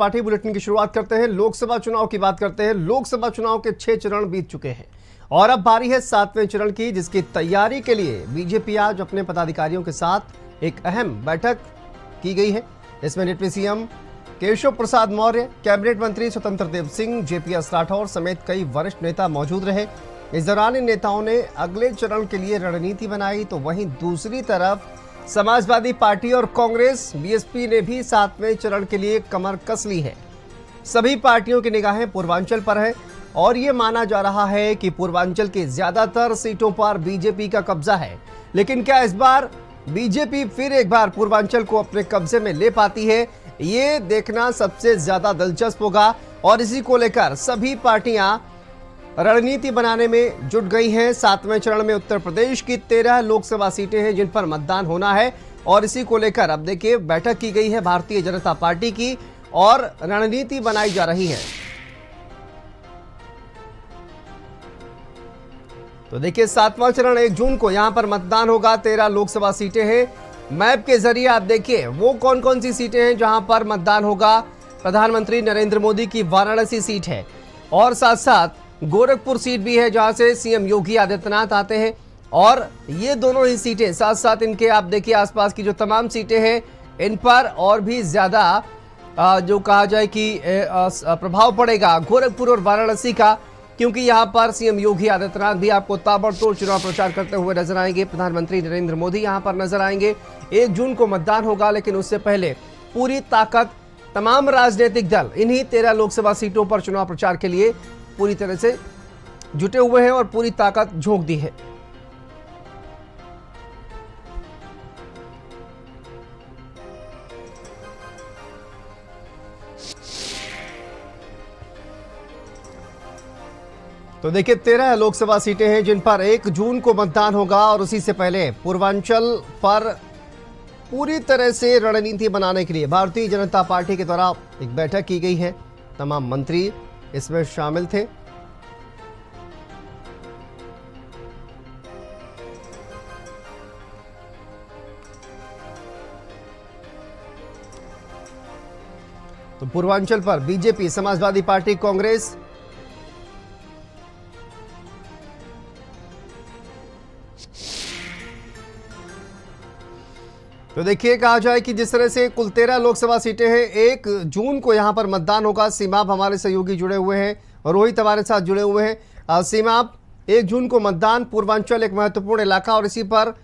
Party bulletin की शुरुआत करते हैं। लोकसभा चुनाव की बात करते हैं। लोकसभा चुनाव के 6 चरण बीत चुके हैं और अब बारी है 7वें चरण की, जिसकी तैयारी के लिए बीजेपी आज अपने पदाधिकारियों के साथ एक अहम बैठक की गई है। इसमें deputy CM Keshav Prasad Maurya, cabinet मंत्री स्वतंत्र देव सिंह, जेपीएस राठौर समेत कई वरिष्ठ नेता मौजूद रहे। इस दौरान इन नेताओं ने अगले चरण के लिए रणनीति बनाई, तो वहीं दूसरी तरफ समाजवादी पार्टी और कांग्रेस बीएसपी ने भी 7वें चरण के लिए कमर कस ली है। सभी पार्टियों की निगाहें पूर्वांचल पर है और ये माना जा रहा है कि पूर्वांचल की ज्यादातर सीटों पर बीजेपी का कब्जा है। लेकिन क्या इस बार बीजेपी फिर एक बार पूर्वांचल को अपने कब्जे में ले पाती है, ये देखना सबसे ज्यादा दिलचस्प होगा। और इसी को लेकर सभी पार्टियां रणनीति बनाने में जुट गई हैं। 7वें चरण में उत्तर प्रदेश की 13 लोकसभा सीटें हैं जिन पर मतदान होना है और इसी को लेकर अब देखिए बैठक की गई है भारतीय जनता पार्टी की और रणनीति बनाई जा रही है। तो देखिए 7वां चरण 1 जून को यहां पर मतदान होगा। 13 लोकसभा सीटें हैं। मैप के जरिए आप देखिए वो कौन कौन सी सीटें हैं जहां पर मतदान होगा। प्रधानमंत्री नरेंद्र मोदी की वाराणसी सीट है और साथ साथ गोरखपुर सीट भी है जहां से सीएम योगी आदित्यनाथ आते हैं। और ये दोनों ही सीटें साथ साथ इनके आप देखिए आसपास की जो तमाम सीटें हैं इन पर और भी ज्यादा जो कहा जाए कि प्रभाव पड़ेगा गोरखपुर और वाराणसी का, क्योंकि यहां पर सीएम योगी आदित्यनाथ भी आपको ताबड़तोड़ चुनाव प्रचार करते हुए नजर आएंगे। प्रधानमंत्री नरेंद्र मोदी यहां पर नजर आएंगे। 1 जून को मतदान होगा, लेकिन उससे पहले पूरी ताकत तमाम राजनीतिक दल इन्हीं 13 लोकसभा सीटों पर चुनाव प्रचार के लिए पूरी तरह से जुटे हुए हैं और पूरी ताकत झोंक दी है। तो देखिए 13 लोकसभा सीटें हैं जिन पर 1 जून को मतदान होगा और उसी से पहले पूर्वांचल पर पूरी तरह से रणनीति बनाने के लिए भारतीय जनता पार्टी के द्वारा एक बैठक की गई है। तमाम मंत्री इसमें शामिल थे। तो पूर्वांचल पर बीजेपी, समाजवादी पार्टी, कांग्रेस तो देखिए कहा जाए कि जिस तरह से कुल 13 लोकसभा सीटें हैं, 1 जून को यहां पर मतदान होगा। सीमा आप हमारे सहयोगी जुड़े हुए हैं और रोहित हमारे साथ जुड़े हुए हैं। सीमा आप 1 जून को मतदान, पूर्वांचल एक महत्वपूर्ण इलाका और इसी पर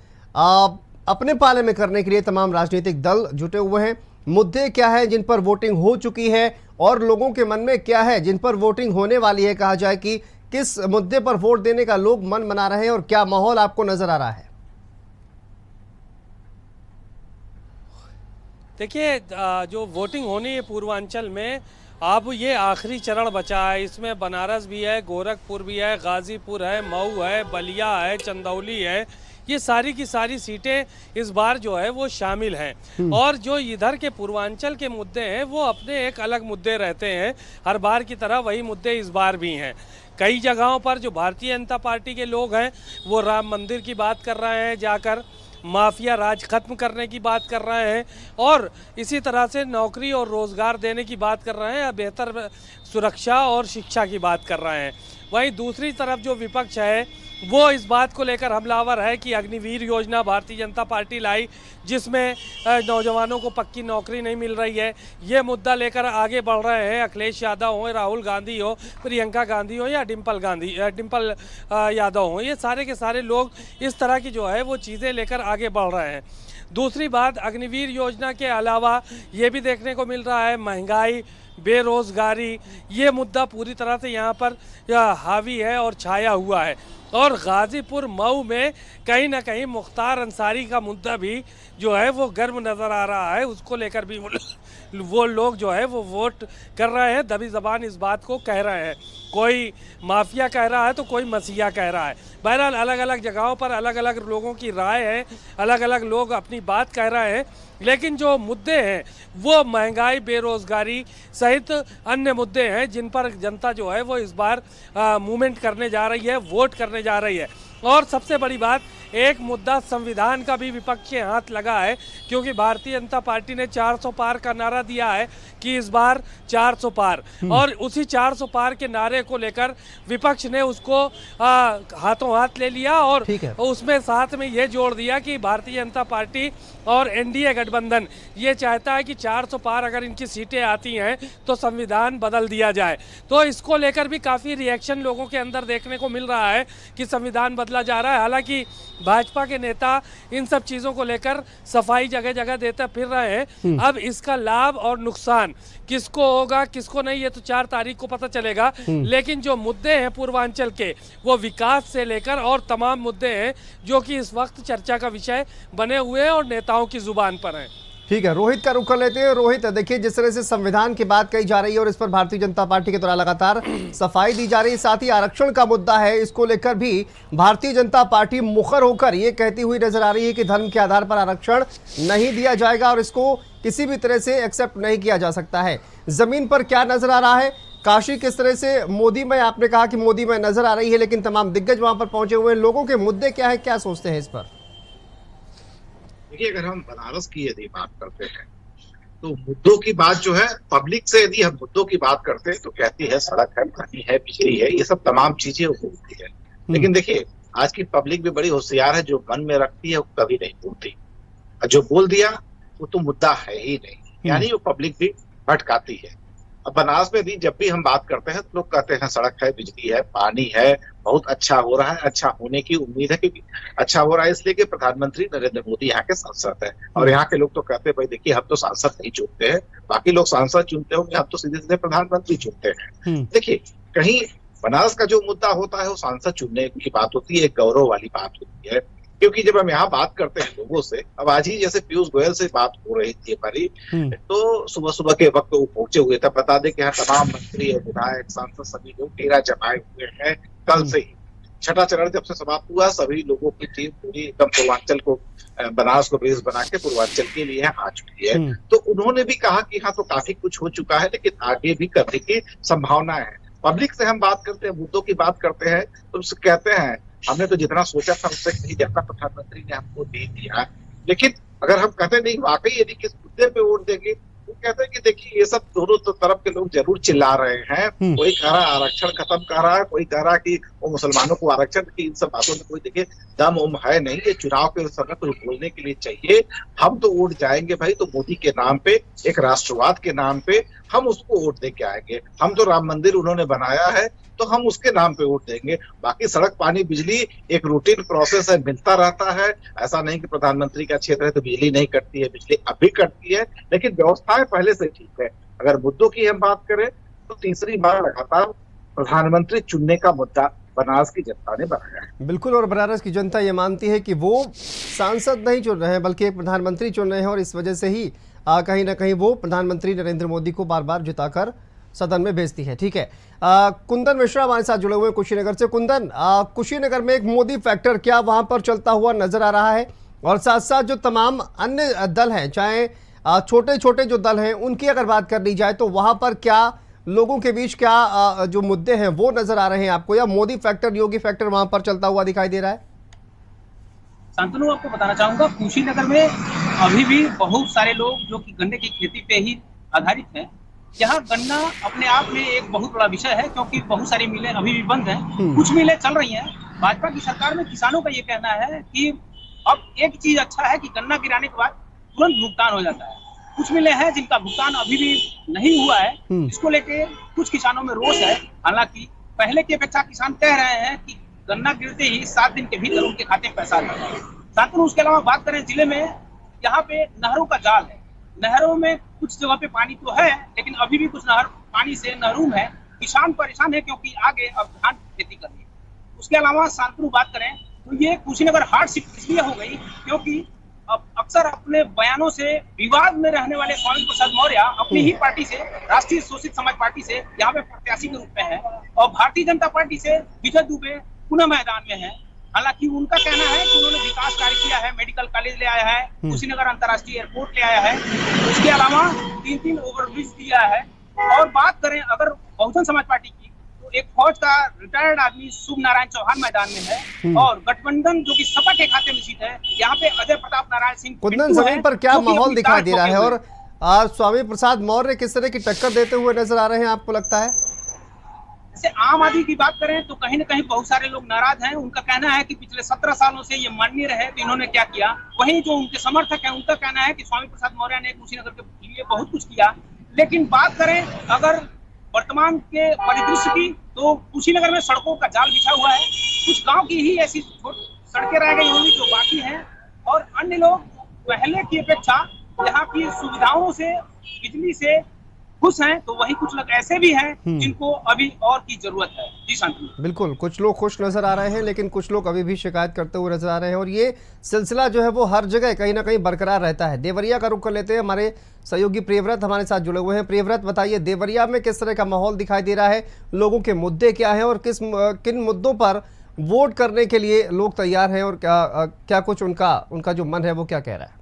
अपने पाले में करने के लिए तमाम राजनीतिक दल जुटे हुए हैं। मुद्दे क्या है जिन पर वोटिंग हो चुकी है और लोगों के मन में क्या है जिन पर वोटिंग होने वाली है? कहा जाए कि किस मुद्दे पर वोट देने का लोग मन बना रहे हैं और क्या माहौल आपको नजर आ रहा है? देखिए जो वोटिंग होनी है पूर्वांचल में, अब ये आखिरी चरण बचा है। इसमें बनारस भी है, गोरखपुर भी है, गाजीपुर है, मऊ है, बलिया है, चंदौली है। ये सारी की सारी सीटें इस बार जो है वो शामिल हैं। और जो इधर के पूर्वांचल के मुद्दे हैं वो अपने एक अलग मुद्दे रहते हैं। हर बार की तरह वही मुद्दे इस बार भी हैं। कई जगहों पर जो भारतीय जनता पार्टी के लोग हैं वो राम मंदिर की बात कर रहे हैं, जाकर माफिया राज खत्म करने की बात कर रहे हैं और इसी तरह से नौकरी और रोजगार देने की बात कर रहे हैं, बेहतर सुरक्षा और शिक्षा की बात कर रहे हैं। वहीं दूसरी तरफ जो विपक्ष है वो इस बात को लेकर हमलावर है कि अग्निवीर योजना भारतीय जनता पार्टी लाई, जिसमें नौजवानों को पक्की नौकरी नहीं मिल रही है। ये मुद्दा लेकर आगे बढ़ रहे हैं। अखिलेश यादव हो, राहुल गांधी हो, प्रियंका गांधी हो या डिम्पल यादव हो, ये सारे के सारे लोग इस तरह की जो है वो चीज़ें लेकर आगे बढ़ रहे हैं। दूसरी बात, अग्निवीर योजना के अलावा ये भी देखने को मिल रहा है महंगाई, बेरोजगारी, ये मुद्दा पूरी तरह से यहाँ पर हावी है और छाया हुआ है। और गाजीपुर, मऊ में कहीं ना कहीं मुख्तार अंसारी का मुद्दा भी जो है वो गर्म नज़र आ रहा है। उसको लेकर भी वो लोग जो है वो वोट कर रहे हैं, दबी ज़बान इस बात को कह रहे हैं। कोई माफिया कह रहा है तो कोई मसीहा कह रहा है। बहरहाल अलग अलग जगहों पर अलग अलग लोगों की राय है, अलग अलग लोग अपनी बात कह रहे हैं। लेकिन जो मुद्दे हैं वो महंगाई, बेरोजगारी सहित अन्य मुद्दे हैं जिन पर जनता जो है वो इस बार मूवमेंट करने जा रही है, वोट करने जा रही है। और सबसे बड़ी बात, एक मुद्दा संविधान का भी विपक्ष के हाथ लगा है, क्योंकि भारतीय जनता पार्टी ने 400 पार का नारा दिया है कि इस बार 400 पार, और उसी 400 पार के नारे को लेकर विपक्ष ने उसको हाथों हाथ ले लिया और उसमें साथ में ये जोड़ दिया कि भारतीय जनता पार्टी और एनडीए गठबंधन ये चाहता है कि 400 पार अगर इनकी सीटें आती हैं तो संविधान बदल दिया जाए। तो इसको लेकर भी काफ़ी रिएक्शन लोगों के अंदर देखने को मिल रहा है कि संविधान बदला जा रहा है। हालांकि भाजपा के नेता इन सब चीज़ों को लेकर सफाई जगह जगह देते फिर रहे हैं। अब इसका लाभ और नुकसान किसको होगा किसको नहीं, ये तो 4 तारीख को पता चलेगा। लेकिन जो मुद्दे हैं पूर्वांचल के, वो विकास से लेकर और तमाम मुद्दे हैं जो कि इस वक्त चर्चा का विषय बने हुए हैं और नेताओं की जुबान पर हैं। ठीक है, रोहित का रुख कर लेते हैं। रोहित, देखिए जिस तरह से संविधान की बात कही जा रही है और इस पर भारतीय जनता पार्टी के द्वारा लगातार सफाई दी जा रही है, साथ ही आरक्षण का मुद्दा है, इसको लेकर भी भारतीय जनता पार्टी मुखर होकर ये कहती हुई नजर आ रही है कि धर्म के आधार पर आरक्षण नहीं दिया जाएगा और इसको किसी भी तरह से एक्सेप्ट नहीं किया जा सकता है। जमीन पर क्या नजर आ रहा है? काशी किस तरह से मोदी में, आपने कहा कि मोदी में नजर आ रही है, लेकिन तमाम दिग्गज वहां पर पहुंचे हुए हैं। लोगों के मुद्दे क्या है, क्या सोचते हैं इस पर? देखिए, अगर हम बनारस की यदि बात करते हैं तो मुद्दों की बात जो है, पब्लिक से यदि हम मुद्दों की बात करते हैं तो कहती है सड़क है, पानी है, बिजली है, ये सब तमाम चीजें होती है। लेकिन देखिए, आज की पब्लिक भी बड़ी होशियार है, जो मन में रखती है वो कभी नहीं बोलती, और जो बोल दिया वो तो मुद्दा है ही नहीं, यानी वो पब्लिक भी भटकाती है। अब बनारस में भी जब भी हम बात करते हैं तो लोग कहते हैं सड़क है, बिजली है, पानी है, बहुत अच्छा हो रहा है, अच्छा होने की उम्मीद है कि अच्छा हो रहा है, इसलिए कि प्रधानमंत्री नरेंद्र मोदी यहाँ के सांसद है। और यहाँ के लोग तो कहते हैं भाई देखिए, हम तो सांसद नहीं चुनते हैं, बाकी लोग सांसद चुनते होंगे, हम तो सीधे सीधे प्रधानमंत्री चुनते हैं। देखिए, कहीं बनारस का जो मुद्दा होता है वो सांसद चुनने की बात होती है, एक गौरव वाली बात होती है। क्योंकि जब हम यहाँ बात करते हैं लोगों से, अब आज ही जैसे पीयूष गोयल से बात हो रही थी हमारी, तो सुबह सुबह के वक्त वो पहुंचे हुए थे। बता दें कि यहाँ तमाम मंत्री और विधायक, सांसद सभी लोग डेरा जमाए हुए हैं। कल से ही छठा चरण जब से समाप्त हुआ, सभी लोगों की टीम पूरी एकदम पूर्वांचल को, बनारस को बेस बना के पूर्वांचल के लिए आ चुकी है। तो उन्होंने भी कहा कि हाँ, तो काफी कुछ हो चुका है, लेकिन आगे भी करने की संभावना है। पब्लिक से हम बात करते हैं, मुद्दों की बात करते हैं, तो कहते हैं हमने तो जितना सोचा था उससे कहीं ज्यादा प्रधानमंत्री ने हमको दे दिया। लेकिन अगर हम कहते नहीं वाकई यदि किस मुद्दे पे वोट देंगे, तो कहते हैं कि देखिए, ये सब दोनों तो तरफ के लोग जरूर चिल्ला रहे हैं। कोई कह रहा है आरक्षण खत्म कर रहा है, कोई कह रहा है कि वो मुसलमानों को आरक्षण की, इन सब बातों में कोई देखिए दम उम है नहीं। ये चुनाव के समय कुछ बोलने के लिए चाहिए। हम तो वोट जाएंगे भाई, तो मोदी के नाम पे, एक राष्ट्रवाद के नाम पे हम उसको वोट दे के आएंगे। हम तो राम मंदिर उन्होंने बनाया है तो हम उसके नाम पे वोट देंगे। बाकी सड़क, पानी, बिजली एक रूटीन प्रोसेस है, मिलता रहता है। ऐसा नहीं कि प्रधानमंत्री का क्षेत्र है तो बिजली नहीं कटती है, बिजली अभी कटती है, लेकिन व्यवस्थाएं पहले से ठीक है। अगर मुद्दों की हम बात करें तो तीसरी बार लगातार प्रधानमंत्री चुनने का मुद्दा बनारस की जनता ने बनाया है। बिल्कुल, और बनारस की जनता ये मानती है कि वो सांसद नहीं चुन रहे हैं बल्कि एक प्रधानमंत्री चुन रहे हैं, और इस वजह से ही कहीं ना कहीं वो प्रधानमंत्री नरेंद्र मोदी को बार बार जिताकर सदन में भेजती है। ठीक है, कुंदन मिश्रा हमारे साथ जुड़े हुए हैं कुशीनगर से। कुंदन, कुशीनगर में एक मोदी फैक्टर क्या वहां पर चलता हुआ नजर आ रहा है, और साथ साथ जो तमाम अन्य दल हैं, चाहे छोटे छोटे जो दल हैं, उनकी अगर बात कर ली जाए तो वहां पर क्या लोगों के बीच क्या जो मुद्दे हैं वो नजर आ रहे हैं आपको, या मोदी फैक्टर, योगी फैक्टर वहां पर चलता हुआ दिखाई दे रहा है? शांतनु, आपको बताना चाहूंगा, कुशीनगर में अभी भी बहुत सारे लोग जो कि गन्ने की खेती पे ही आधारित हैं। यहाँ गन्ना अपने आप में एक बहुत बड़ा विषय है, क्योंकि बहुत सारी मिलें अभी भी बंद हैं, कुछ मिलें चल रही हैं। भाजपा की सरकार में किसानों का ये कहना है कि अब एक चीज अच्छा है कि गन्ना गिराने के बाद तुरंत भुगतान हो जाता है। कुछ मिलें हैं जिनका भुगतान अभी भी नहीं हुआ है, इसको लेके कुछ किसानों में रोष है। हालांकि पहले की अपेक्षा किसान कह रहे हैं कि गन्ना गिरते ही 7 दिन के भीतर उनके खाते में पैसा आ जाता है। साथ में उसके अलावा बात करें जिले में, यहाँ पे नहरों का जाल है। नहरों में कुछ जगह पे पानी तो है, लेकिन अभी भी कुछ नहर पानी से महरूम है। किसान परेशान है क्योंकि आगे अब धान की खेती करनी है। उसके अलावा शांतनु बात करें तो ये कुशीनगर हार्ड सीट इसलिए हो गई क्योंकि अब अक्सर अपने बयानों से विवाद में रहने वाले स्वामी प्रसाद मौर्य अपनी ही पार्टी से, राष्ट्रीय शोषित समाज पार्टी से यहाँ पे प्रत्याशी के रूप में है, और भारतीय जनता पार्टी से विजय दुबे पुनः मैदान में है। हालांकि उनका कहना है कि उन्होंने विकास कार्य किया है, मेडिकल कॉलेज ले आया है, कुशीनगर अंतर्राष्ट्रीय एयरपोर्ट ले आया है, उसके अलावा 3 ओवरब्रिज दिया है। और बात करें अगर बहुजन समाज पार्टी की, तो एक फौज का रिटायर्ड आदमी शुभ नारायण चौहान मैदान में है और गठबंधन जो कि सपा के खाते में सीट है, यहाँ पे अजय प्रताप नारायण सिंह कुंदन, जमीन पर क्या माहौल दिखाई दे रहा है और स्वामी प्रसाद मौर्य किस तरह की टक्कर देते हुए नजर आ रहे हैं, आपको लगता है? जैसे आम आदमी की बात करें तो कहीं न कहीं बहुत सारे लोग नाराज हैं। उनका कहना है कि पिछले 17 सालों से ये माननीय रहे तो इन्होंने क्या किया। वहीं जो उनके समर्थक हैं उनका कहना है कि स्वामी प्रसाद मौर्य ने कुशीनगर के लिए बहुत कुछ किया। लेकिन बात करें अगर वर्तमान के परिदृश्य की, तो कुशीनगर में सड़कों का जाल बिछा हुआ है। कुछ गांव की ही ऐसी सड़कें रह गई होंगी जो बाकी हैं और अन्य लोग पहले की अपेक्षा यहाँ की सुविधाओं से, बिजली से खुश हैं। तो वही कुछ लोग ऐसे भी हैं जिनको अभी और की जरूरत है। जी शांतनु। बिल्कुल, कुछ लोग खुश नजर आ रहे हैं लेकिन कुछ लोग अभी भी शिकायत करते हुए नजर आ रहे हैं और ये सिलसिला जो है वो हर जगह कहीं ना कहीं बरकरार रहता है। देवरिया का रुख कर लेते हैं, हमारे सहयोगी प्रियव्रत हमारे साथ जुड़े हुए हैं। प्रियव्रत, बताइए देवरिया में किस तरह का माहौल दिखाई दे रहा है, लोगों के मुद्दे क्या हैं और किन मुद्दों पर वोट करने के लिए लोग तैयार हैं और क्या कुछ उनका जो मन है वो क्या कह रहा है?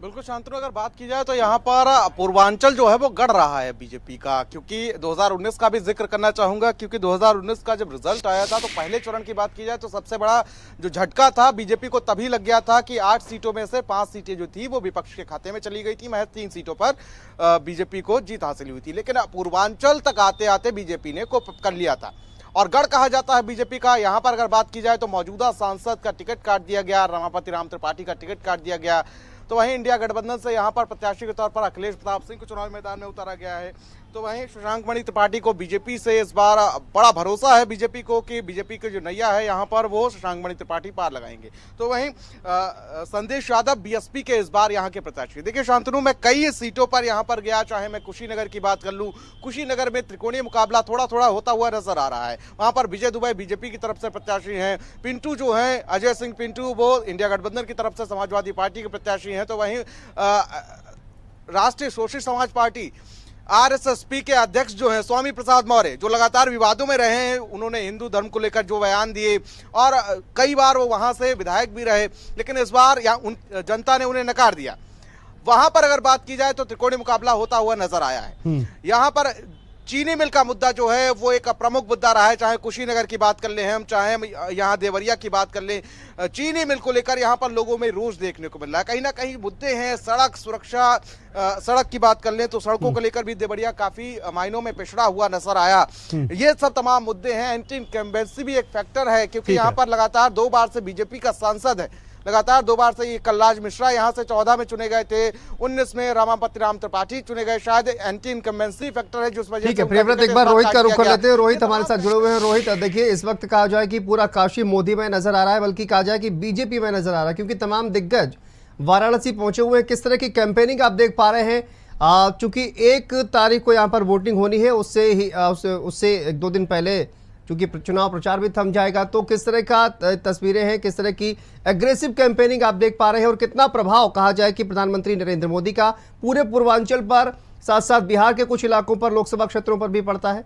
बिल्कुल शांतनु, अगर बात की जाए तो यहाँ पर पूर्वांचल जो है वो गढ़ रहा है बीजेपी का, क्योंकि 2019 का भी जिक्र करना चाहूंगा, क्योंकि 2019 का जब रिजल्ट आया था तो पहले चरण की बात की जाए तो सबसे बड़ा जो झटका था बीजेपी को तभी लग गया था कि 8 सीटों में से 5 सीटें जो थी वो विपक्ष के खाते में चली गई थी। महज 3 सीटों पर बीजेपी को जीत हासिल हुई थी, लेकिन पूर्वांचल तक आते आते बीजेपी ने को कर लिया था और गढ़ कहा जाता है बीजेपी का। यहाँ पर अगर बात की जाए तो मौजूदा सांसद का टिकट काट दिया गया, रमापति राम त्रिपाठी का टिकट काट दिया गया। तो वहीं इंडिया गठबंधन से यहाँ पर प्रत्याशी के तौर पर अखिलेश प्रताप सिंह को चुनाव मैदान में उतारा गया है। तो वहीं शशांक मणि त्रिपाठी को बीजेपी से इस बार बड़ा भरोसा है बीजेपी को कि बीजेपी की जो नैया है यहाँ पर वो शशांक मणि त्रिपाठी पार लगाएंगे। तो वहीं संदेश यादव बीएसपी के इस बार यहाँ के प्रत्याशी। देखिए शांतनु, मैं कई सीटों पर यहाँ पर गया, चाहे मैं कुशीनगर की बात कर लूँ, कुशीनगर में त्रिकोणीय मुकाबला थोड़ा थोड़ा होता हुआ नजर आ रहा है। वहाँ पर विजय दुबे बीजेपी की तरफ से प्रत्याशी हैं, पिंटू जो है अजय सिंह पिंटू वो इंडिया गठबंधन की तरफ से समाजवादी पार्टी के प्रत्याशी हैं। तो वहीं राष्ट्रीय शोषित समाज पार्टी आरएसएसपी के अध्यक्ष जो है स्वामी प्रसाद मौर्य, जो लगातार विवादों में रहे हैं, उन्होंने हिंदू धर्म को लेकर जो बयान दिए और कई बार वो वहां से विधायक भी रहे, लेकिन इस बार जनता ने उन्हें नकार दिया। वहां पर अगर बात की जाए तो त्रिकोणीय मुकाबला होता हुआ नजर आया है। यहाँ पर चीनी मिल का मुद्दा जो है वो एक प्रमुख मुद्दा रहा है, चाहे कुशीनगर की बात कर लें हम, चाहे यहाँ देवरिया की बात कर लें। चीनी मिल को लेकर यहाँ पर लोगों में रोष देखने को मिल रहा है। कहीं ना कहीं मुद्दे हैं, सड़क सुरक्षा, सड़क की बात कर लें तो सड़कों को लेकर भी देवरिया काफी मायनों में पिछड़ा हुआ नजर आया। ये सब तमाम मुद्दे हैं। एंटी इनकम्बेंसी भी एक फैक्टर है, क्योंकि यहाँ पर लगातार 2 बार से बीजेपी का सांसद है, लगातार 2 बार से ये कलराज मिश्रा यहाँ से 14 में चुने गए थे, 19 में रमापति राम त्रिपाठी चुने गए। शायद एंटी इनकम्बेंसी फैक्टर है जिस वजह से। ठीक है प्रियव्रत, एक बार रोहित का रुख कर लेते हैं। रोहित हमारे साथ जुड़े हुए हैं। रोहित, देखिए इस वक्त कहा जाए कि पूरा काशी मोदी में नजर आ रहा है, बल्कि कहा जाए कि बीजेपी में नजर आ रहा है, क्योंकि तमाम दिग्गज वाराणसी पहुंचे हुए हैं। किस तरह की कैंपेनिंग आप देख पा रहे हैं? चूंकि 1 तारीख को यहाँ पर वोटिंग होनी है, उससे 1-2 दिन पहले चूंकि चुनाव प्रचार भी थम जाएगा, तो किस तरह का तस्वीरें हैं, किस तरह की एग्रेसिव कैंपेनिंग आप देख पा रहे हैं और कितना प्रभाव कहा जाए कि प्रधानमंत्री नरेंद्र मोदी का पूरे पूर्वांचल पर, साथ साथ बिहार के कुछ इलाकों पर, लोकसभा क्षेत्रों पर भी पड़ता है?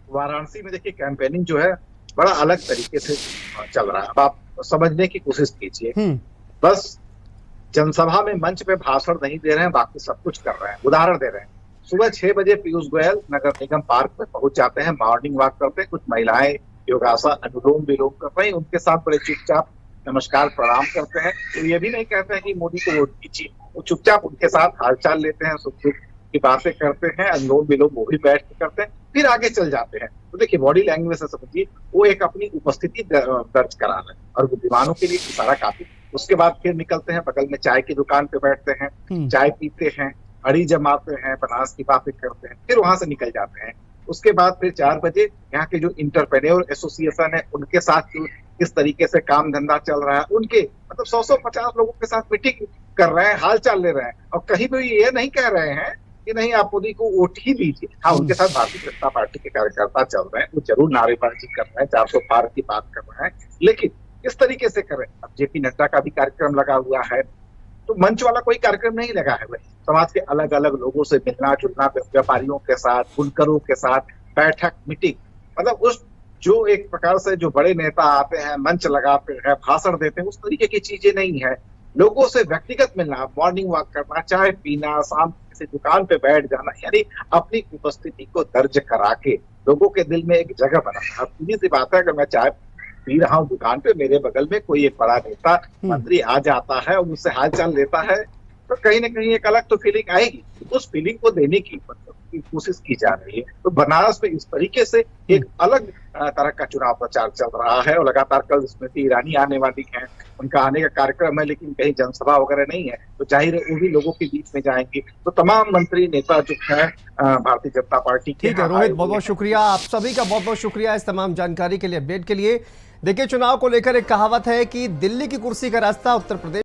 वाराणसी में देखिए कैंपेनिंग जो है बड़ा अलग तरीके से चल रहा है। अब आप समझने की कोशिश कीजिए, बस जनसभा में मंच पे भाषण नहीं दे रहे हैं, बाकी सब कुछ कर रहे हैं। उदाहरण दे रहे हैं, सुबह 6 बजे पीयूष गोयल नगर निगम पार्क में पहुंच जाते हैं, मॉर्निंग वॉक करते हैं, कुछ महिलाएं योगासन अनुलोम विलोम कर रही हैं, उनके साथ बड़े चुपचाप नमस्कार प्रणाम करते हैं। तो ये भी नहीं कहते हैं कि मोदी को वोट दीजिए, वो चुपचाप उनके साथ हालचाल लेते हैं, सुख दुख की बातें करते हैं, अनुलोम विलोम वो भी बैठ के करते हैं, फिर आगे चल जाते हैं। तो देखिए बॉडी लैंग्वेज से समझिए वो एक अपनी उपस्थिति दर्ज करा रहे हैं और बुद्धिमानों के लिए इशारा काफी। उसके बाद फिर निकलते हैं, बगल में चाय की दुकान पे बैठते हैं, चाय पीते हैं, अड़ी जमाते हैं, बनास की बातें करते हैं, फिर वहां से निकल जाते हैं। उसके बाद फिर 4 बजे यहाँ के जो इंटरप्रेन्योर एसोसिएशन है उनके साथ किस तरीके से काम धंधा चल रहा है, उनके मतलब 100-150 लोगों के साथ मीटिंग कर रहे हैं, हाल चाल ले रहे हैं, और कहीं भी ये नहीं कह रहे हैं कि नहीं आप मोदी को वोट ही दीजिए। हाँ, उनके साथ भारतीय जनता पार्टी के कार्यकर्ता चल रहे हैं, वो जरूर नारेबाजी कर रहे हैं, 400 पार की बात कर रहे हैं, लेकिन किस तरीके से कर रहे हैं। अब जेपी नड्डा का भी कार्यक्रम लगा हुआ है, तो मंच वाला कोई कार्यक्रम नहीं लगा है, भाई समाज के अलग अलग लोगों से मिलना जुलना, व्यापारियों के साथ, बुनकरों के साथ बैठक मीटिंग, मतलब उस जो एक प्रकार से जो बड़े नेता आते हैं, मंच लगाते हैं, भाषण देते हैं, उस तरीके की चीजें नहीं है। लोगों से व्यक्तिगत मिलना, मॉर्निंग वॉक करना, चाय पीना, शाम किसी दुकान पे बैठ जाना, यानी अपनी उपस्थिति को दर्ज करा के लोगों के दिल में एक जगह बनाना। अब सीधी सी बात है, अगर मैं चाय पी रहा हूँ दुकान पे, मेरे बगल में कोई एक बड़ा नेता मंत्री आ जाता है और मुझसे हाल चाल लेता है, तो कहीं ना कहीं एक अलग तो फीलिंग आएगी। उस फीलिंग को देने की कोशिश की जा रही है। तो बनारस में इस तरीके से एक अलग तरह का चुनाव प्रचार चल रहा है और लगातार कल स्मृति ईरानी आने वाली हैं, उनका आने का कार्यक्रम है, लेकिन कहीं जनसभा वगैरह नहीं है, तो जाहिर है वो भी लोगों के बीच में जाएंगे। तो तमाम मंत्री नेता जो है भारतीय जनता पार्टी के। ठीक है रोहित, बहुत बहुत शुक्रिया, आप सभी का बहुत बहुत शुक्रिया इस तमाम जानकारी के लिए, अपडेट के लिए। देखिए, चुनाव को लेकर एक कहावत है कि दिल्ली की कुर्सी का रास्ता उत्तर प्रदेश